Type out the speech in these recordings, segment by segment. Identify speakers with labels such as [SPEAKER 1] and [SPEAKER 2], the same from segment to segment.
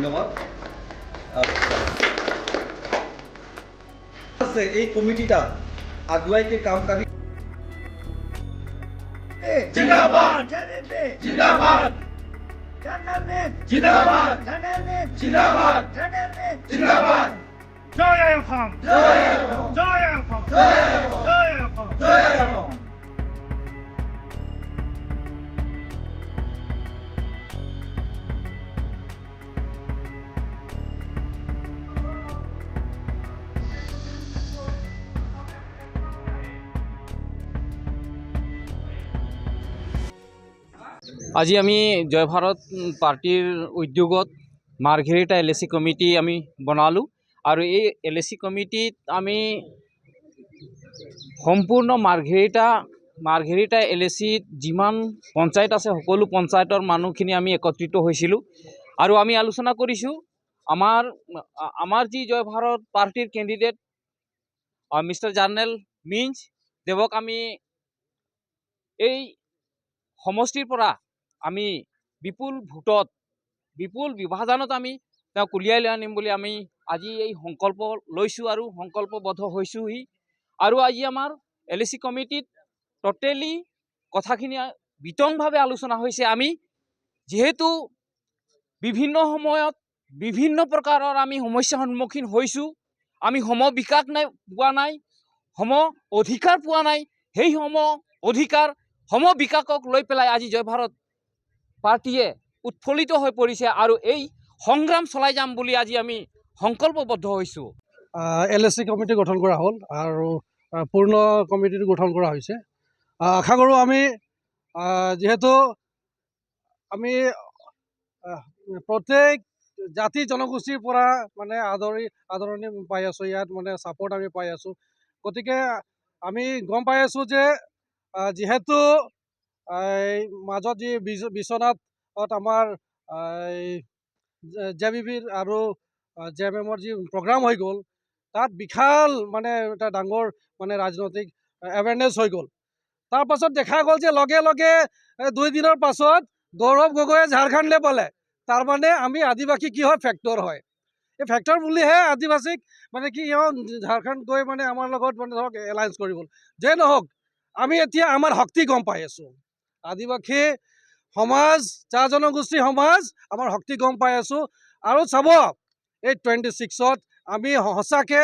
[SPEAKER 1] ধন্যবাদ। এই কমিটিটা আগুৱাই কে কাম কাৰি
[SPEAKER 2] जिंदाबाद जिंदाबाद जिंदाबाद जिंदाबाद जिंदाबाद जय असम जय असम जय असम जय असम जय असम।
[SPEAKER 3] আজি আমি জয় ভাৰত পাৰ্টিৰ উদ্যোগত মাৰ্ঘেৰিটা LAC কমিটি আমি বনালোঁ আৰু এই LAC কমিটিত আমি সম্পূৰ্ণ মাৰ্ঘেৰিটা LACত যিমান পঞ্চায়ত আছে সকলো পঞ্চায়তৰ মানুহখিনি আমি একত্ৰিত হৈছিলোঁ আৰু আমি আলোচনা কৰিছোঁ আমাৰ যি জয় ভাৰত পাৰ্টিৰ কেণ্ডিডেট মিষ্টাৰ জাৰ্নেল মিন্স দেৱক আমি এই সমষ্টিৰ পৰা আমি বিপুল ভোটত বিপুল বিভাজনত আমি তেওঁক উলিয়াই লৈ আনিম বুলি আমি আজি এই সংকল্প লৈছোঁ আৰু সংকল্পবদ্ধ হৈছোঁহি আৰু আজি আমাৰ LAC কমিটিত টোটেলি কথাখিনি বিতংভাৱে আলোচনা হৈছে। আমি যিহেতু বিভিন্ন সময়ত বিভিন্ন প্ৰকাৰৰ আমি সমস্যাৰ সন্মুখীন হৈছোঁ, আমি সম বিকাশ পোৱা নাই, সম অধিকাৰ পোৱা নাই, সেই সম অধিকাৰ সম বিকাশক লৈ পেলাই আজি জয় ভাৰত পাৰ্টিয়ে উৎফুল্লিত হৈ পৰিছে আৰু এই সংগ্ৰাম চলাই যাম বুলি আজি আমি সংকল্পবদ্ধ হৈছোঁ।
[SPEAKER 4] LAC কমিটি গঠন কৰা হ'ল আৰু পূৰ্ণ কমিটিটো গঠন কৰা হৈছে। আশা কৰোঁ আমি যিহেতু আমি প্ৰত্যেক জাতি জনগোষ্ঠীৰ পৰা মানে আদৰণি পাই আছোঁ, ইয়াত মানে ছাপোৰ্ট আমি পাই আছোঁ। গতিকে আমি গম পাই আছোঁ যে যিহেতু মাজত যি বিশ্বনাথত আমাৰ JBBৰ আৰু JMMৰ যি প্ৰগ্ৰাম হৈ গ'ল, তাত বিশাল মানে এটা ডাঙৰ মানে ৰাজনৈতিক এৱেৰনেছ হৈ গ'ল। তাৰ পাছত দেখা গ'ল যে লগে লগে 2 দিনৰ পাছত গৌৰৱ গগৈয়ে ঝাৰখণ্ডলৈ পালে। তাৰমানে আমি আদিবাসী কি হয়, ফেক্টৰ হয়। এই ফেক্টৰ বুলিহে আদিবাসীক মানে কি ঝাৰখণ্ড গৈ মানে আমাৰ লগত মানে ধৰক এলায়েন্স কৰি গ'ল। যে নহওক, আমি এতিয়া আমাৰ শক্তি গম পাই আছোঁ। আদিবাসী সমাজ, চাহ জনগোষ্ঠী সমাজ আমাৰ শক্তি গম পাই আছোঁ। আৰু চাব এই 26ত আমি সঁচাকৈ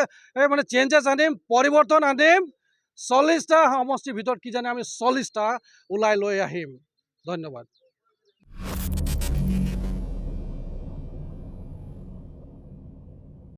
[SPEAKER 4] মানে চেঞ্জেছ আনিম, পৰিৱৰ্তন আনিম। 40টা সমষ্টিৰ ভিতৰত কিজানি আমি 40টা ওলাই লৈ আহিম। ধন্যবাদ।